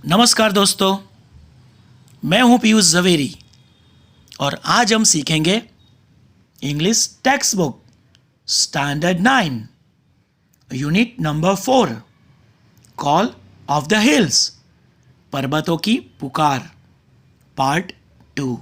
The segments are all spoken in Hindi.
नमस्कार दोस्तों, मैं हूं पीयूष जवेरी और आज हम सीखेंगे English text book standard 9 unit number 4 call of the hills पर्वतों की पुकार पार्ट 2।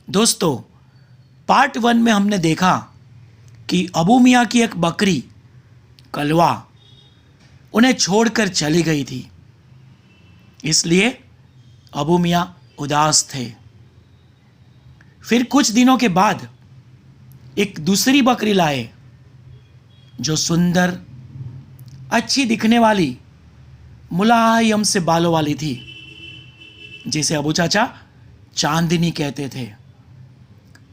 दोस्तों, पार्ट 1 में हमने देखा कि अबू मियाँ की एक बकरी कलवा उन्हें छोड़कर चली गई थी, इसलिए अबू मियाँ उदास थे। फिर कुछ दिनों के बाद एक दूसरी बकरी लाए जो सुंदर, अच्छी दिखने वाली, मुलायम से बालों वाली थी, जिसे अबू चाचा चांदनी कहते थे।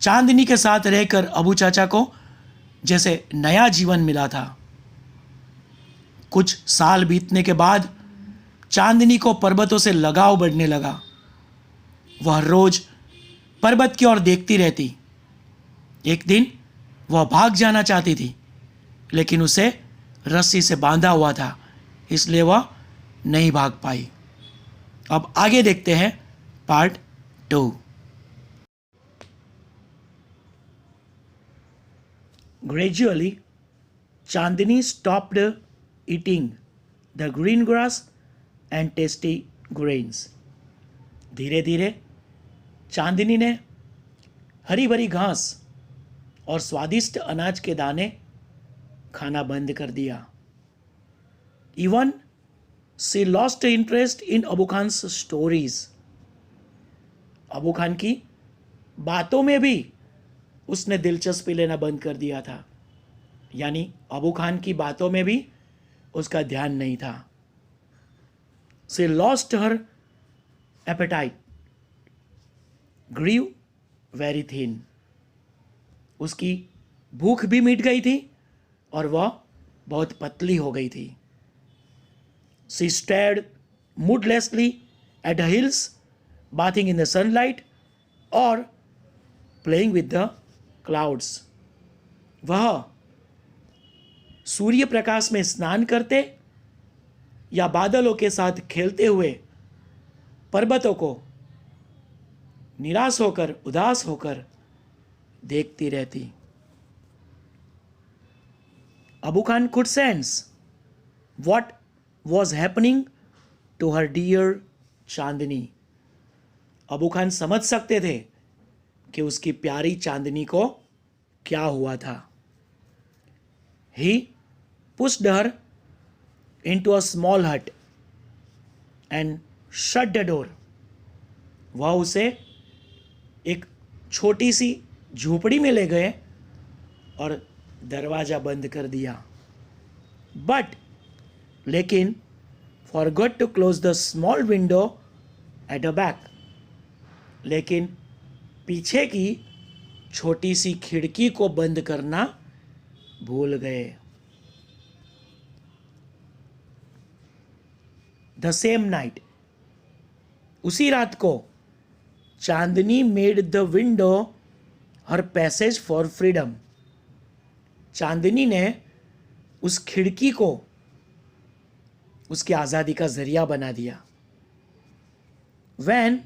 चांदनी के साथ रहकर अबू चाचा को जैसे नया जीवन मिला था। कुछ साल बीतने के बाद चांदनी को पर्वतों से लगाव बढ़ने लगा। वह रोज पर्वत की ओर देखती रहती। एक दिन वह भाग जाना चाहती थी, लेकिन उसे रस्सी से बांधा हुआ था, इसलिए वह नहीं भाग पाई। अब आगे देखते हैं part 2। Gradually, Chandini stopped eating the green grass and tasty grains. धीरे धीरे चांदनी ने हरी भरी घास और स्वादिष्ट अनाज के दाने खाना बंद कर दिया। Even she lost interest in Abu Khan's stories. Abu Khan की बातों में भी उसने दिलचस्पी लेना बंद कर दिया था, यानी अबू खान की बातों में भी उसका ध्यान नहीं था। She lost her appetite, grew very thin. उसकी भूख भी मिट गई थी और वह बहुत पतली हो गई थी। She stared moodlessly at the hills, bathing in the sunlight or playing with the clouds. वह सूर्य प्रकाश में स्नान करते या बादलों के साथ खेलते हुए पर्वतों को निराश होकर, उदास होकर देखती रहती। Abu Khan could sense what was happening to her dear चांदनी। अबू खान समझ सकते थे कि उसकी प्यारी चांदनी को क्या हुआ था। He pushed her into a small hut and shut the door. वह उसे एक छोटी सी झोपड़ी में ले गए और दरवाजा बंद कर दिया। लेकिन forgot to close the small window at the back. लेकिन पीछे की छोटी सी खिड़की को बंद करना भूल गए। The same night, उसी रात को चांदनी made the window her passage for freedom. चांदनी ने उस खिड़की को उसकी आज़ादी का जरिया बना दिया। When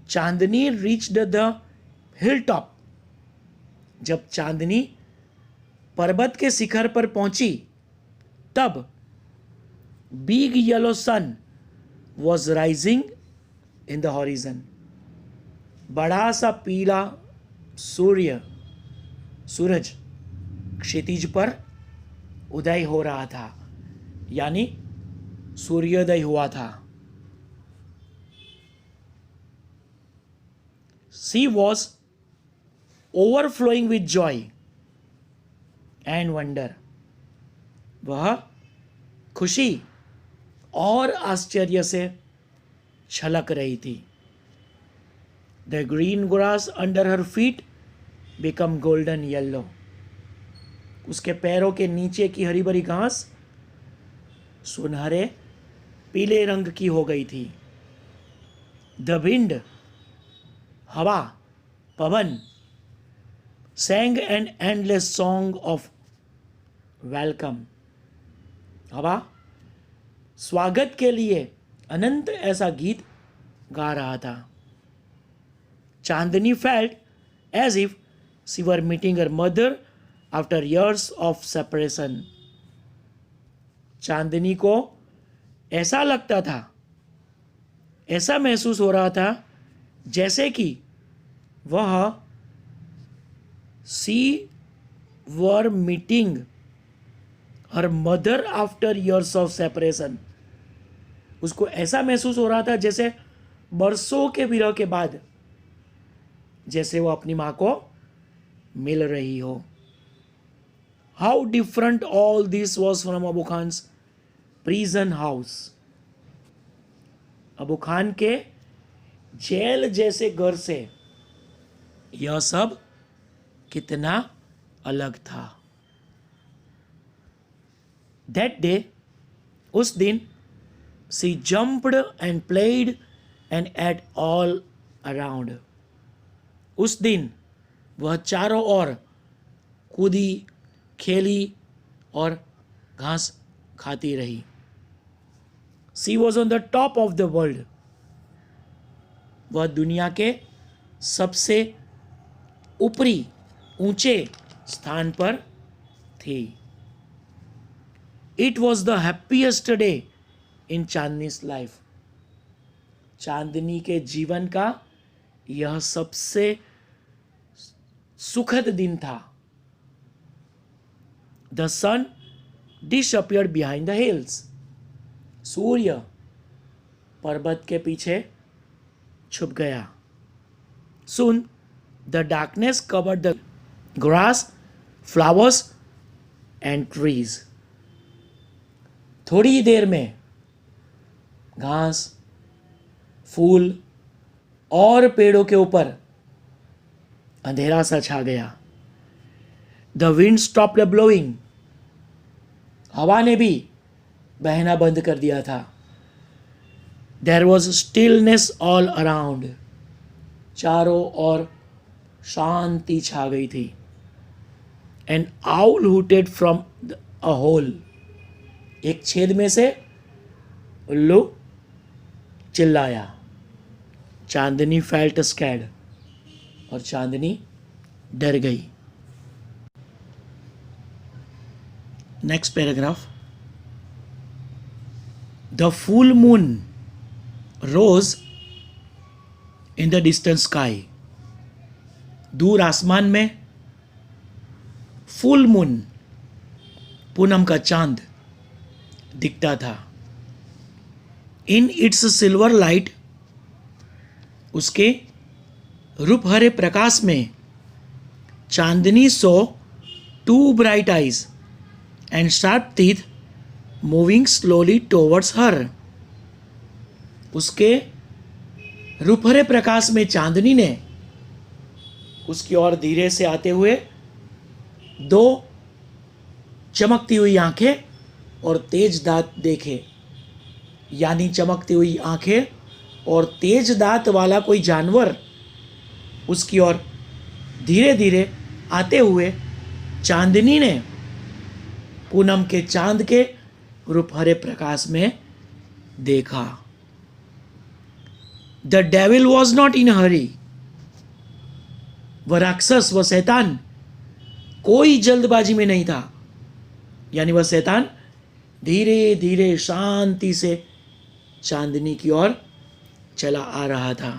Chandni reached the hilltop, जब चांदनी पर्वत के शिखर पर पहुंची, तब big yellow sun was rising in the horizon. बड़ा सा पीला सूरज क्षितिज पर उदय हो रहा था, यानी सूर्योदय हुआ था। She was overflowing with joy and wonder. वह खुशी और आश्चर्य से छलक रही थी। The green grass under her feet became golden yellow. उसके पैरों के नीचे की हरी भरी घास सुनहरे पीले रंग की हो गई थी। The wind, हवा, पवन, sang an endless song of welcome. हवा स्वागत के लिए अनंत ऐसा गीत गा रहा था. Chandni felt as if she were meeting her mother after years of separation. Chandni को ऐसा लगता था, ऐसा महसूस हो रहा था जैसे कि वह she were meeting her mother after years of separation. उसको ऐसा महसूस हो रहा था जैसे बरसों के विरह के बाद जैसे वो अपनी माँ को मिल रही हो. How different all this was from Abu Khan's prison house. Abu Khan के जेल जैसे घर से यह सब कितना अलग था. दैट डे, उस दिन, she jumped and played and at all around. उस दिन वह चारों ओर कूदी, खेली और घास खाती रही. She was on the top of the world. वह दुनिया के सबसे ऊपरी ऊंचे स्थान पर थी. It was the happiest day in Chandni's life. Chandni के जीवन का यह सबसे सुखद दिन था. The sun disappeared behind the hills. सूर्य पर्वत के पीछे छुप गया. Soon the darkness covered the grass, flowers and trees. थोड़ी ही देर में घास, फूल और पेड़ों के ऊपर अंधेरा सा छा गया. The wind stopped blowing. हवा ने भी बहना बंद कर दिया था. There was stillness all around. चारों ओर शांति छा गई थी. An owl hooted from a hole. एक छेद में से उल्लू चिल्लाया. Chandni felt scared. और चांदनी डर गई. Next paragraph. The full moon rose in the distant sky. दूर आसमान में फुल मून, पूनम का चांद दिखता था. इन इट्स सिल्वर लाइट, उसके रूपहरे प्रकाश में Chandni saw two bright eyes and sharp teeth moving slowly towards her. उसके रूपहरे प्रकाश में चांदनी ने उसकी ओर धीरे से आते हुए दो चमकती हुई आंखें और तेज दांत देखे. यानी चमकती हुई आंखें और तेज दांत वाला कोई जानवर उसकी ओर धीरे धीरे आते हुए चांदनी ने पूनम के चांद के रूपहरे प्रकाश में देखा. The devil was not in hurry. वह राक्षस, वह शैतान कोई जल्दबाजी में नहीं था. यानी वह शैतान धीरे धीरे शांति से चांदनी की ओर चला आ रहा था.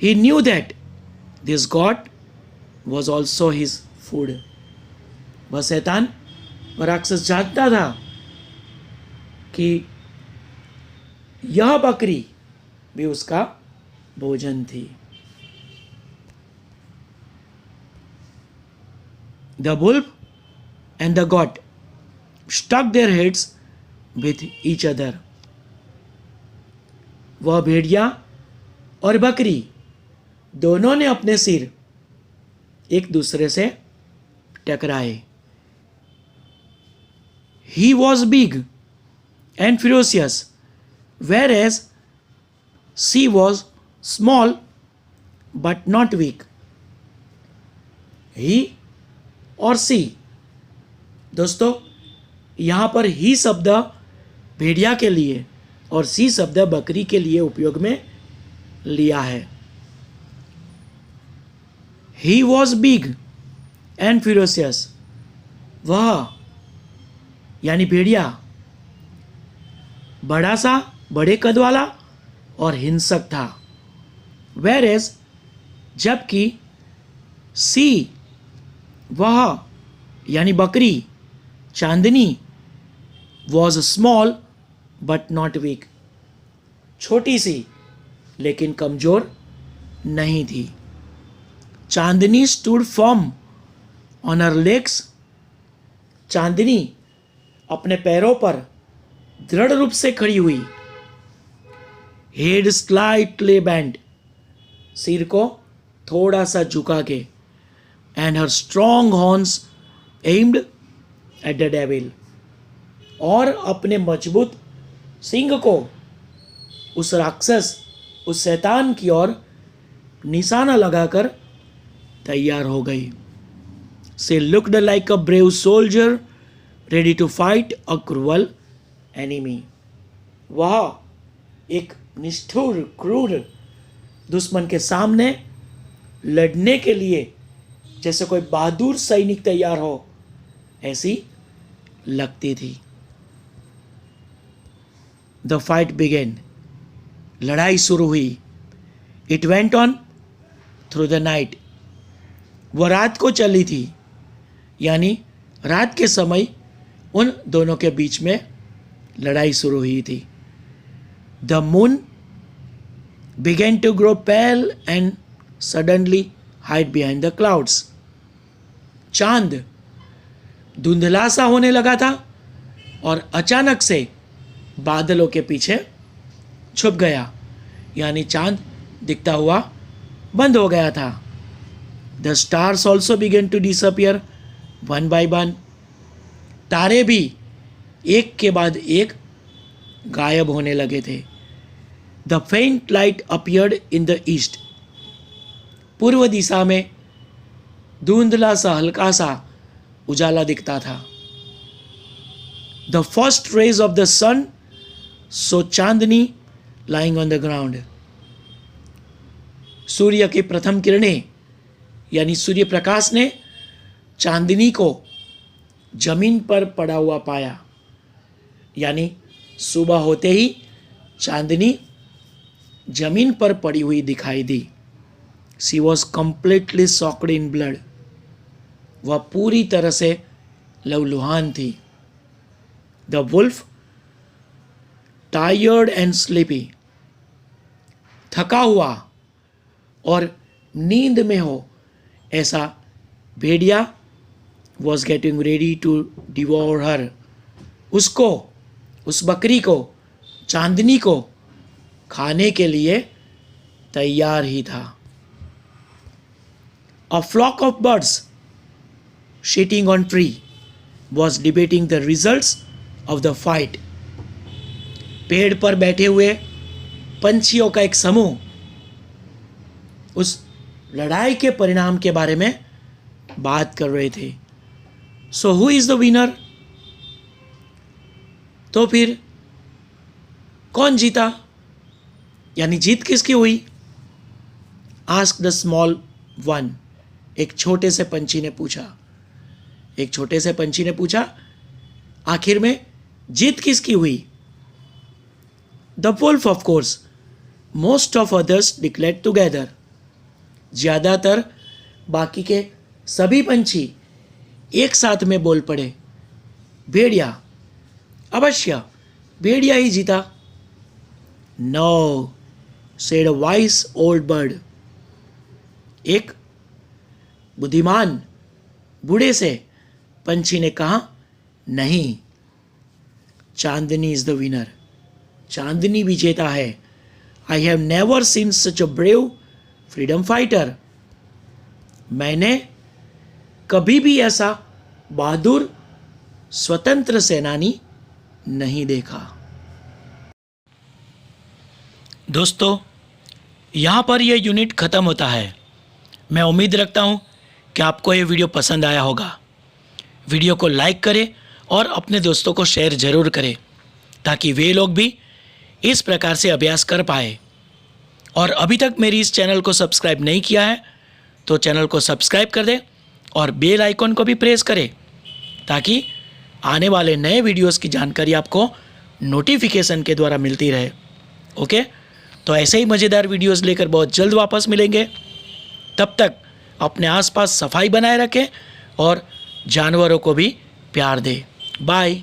He knew that this God was also his food. वह शैतान, वह राक्षस जानता था कि यह बकरी भी उसका भोजन थी. The wolf and the goat stuck their heads with each other. वह भेड़िया और बकरी दोनों ने अपने सिर एक दूसरे से टकराए. He was big and ferocious, whereas she was small but not weak. He और she. दोस्तों, यहाँ पर ही शब्द भेड़िया के लिए और सी शब्द बकरी के लिए उपयोग में लिया है। He was big and furious, वह यानी भेड़िया बड़ा सा, बड़े कद वाला और हिंसक था। वेर एज जबकि सी वह यानी बकरी Chandni was small but not weak, छोटी सी लेकिन कमजोर नहीं थी। Chandni stood firm on her legs, Chandni अपने पैरों पर दृढ़ रूप से खड़ी हुई। हेड स्लाइटली बेंड, सिर को थोड़ा सा झुका के। And her strong horns aimed at the devil, और अपने मजबूत सिंग को उस राक्षस, उस शैतान की ओर निशाना लगाकर तैयार हो गई। She looked like a brave soldier ready to fight a cruel enemy, वह एक निष्ठुर क्रूर दुश्मन के सामने लड़ने के लिए जैसे कोई बहादुर सैनिक तैयार हो, ऐसी लगती थी। द फाइट बिगेन, लड़ाई शुरू हुई। It went on through the night, वह रात को चली थी, यानी रात के समय उन दोनों के बीच में लड़ाई शुरू हुई थी। The moon began to grow pale and suddenly hide behind the clouds, चांद धुंधला सा होने लगा था और अचानक से बादलों के पीछे छुप गया, यानी चांद दिखता हुआ बंद हो गया था। The stars also began to disappear one by one, तारे भी एक के बाद एक गायब होने लगे थे। द फेंट light appeared in the east, पूर्व दिशा में धुंधला सा हल्का सा उजाला दिखता था। The first rays of the sun saw Chandni lying on the ground, सूर्य की प्रथम किरणें यानी सूर्य प्रकाश ने चांदनी को जमीन पर पड़ा हुआ पाया, यानी सुबह होते ही चांदनी जमीन पर पड़ी हुई दिखाई दी। She was completely soaked in blood, वह पूरी तरह से लहूलुहान थी। The wolf tired and sleepy, थका हुआ और नींद में हो ऐसा भेड़िया was getting ready to devour her, उसको, उस बकरी को, चांदनी को खाने के लिए तैयार ही था। A flock of birds sitting on tree was debating the results of the fight, पेड़ पर बैठे हुए पंछियों का एक समूह उस लड़ाई के परिणाम के बारे में बात कर रहे थे। So who is the winner, तो फिर कौन जीता, यानी जीत किसकी हुई। आस्क द स्मॉल वन, एक छोटे से पंछी ने पूछा। एक छोटे से पंछी ने पूछा, आखिर में जीत किसकी हुई। The wolf of course, most of others declared together, ज्यादातर बाकी के सभी पंछी एक साथ में बोल पड़े, भेड़िया, अवश्य भेड़िया ही जीता। No, said a wise old bird, एक बुद्धिमान बूढ़े से पंछी ने कहा, नहीं, Chandni is the winner, Chandni विजेता है। I have never seen such a brave freedom fighter, मैंने कभी भी ऐसा बहादुर स्वतंत्र सेनानी नहीं देखा। दोस्तों, यहाँ पर यह यूनिट ख़त्म होता है। मैं उम्मीद रखता हूँ कि आपको ये वीडियो पसंद आया होगा। वीडियो को लाइक करें और अपने दोस्तों को शेयर ज़रूर करें ताकि वे लोग भी इस प्रकार से अभ्यास कर पाए। और अभी तक मेरी इस चैनल को सब्सक्राइब नहीं किया है तो चैनल को सब्सक्राइब कर दें और बेल आइकॉन को भी प्रेस करें ताकि आने वाले नए वीडियोस की जानकारी आपको नोटिफिकेशन के द्वारा मिलती रहे। ओके, तो ऐसे ही मज़ेदार वीडियोस लेकर बहुत जल्द वापस मिलेंगे। तब तक अपने आसपास सफाई बनाए रखें और जानवरों को भी प्यार दें। बाय।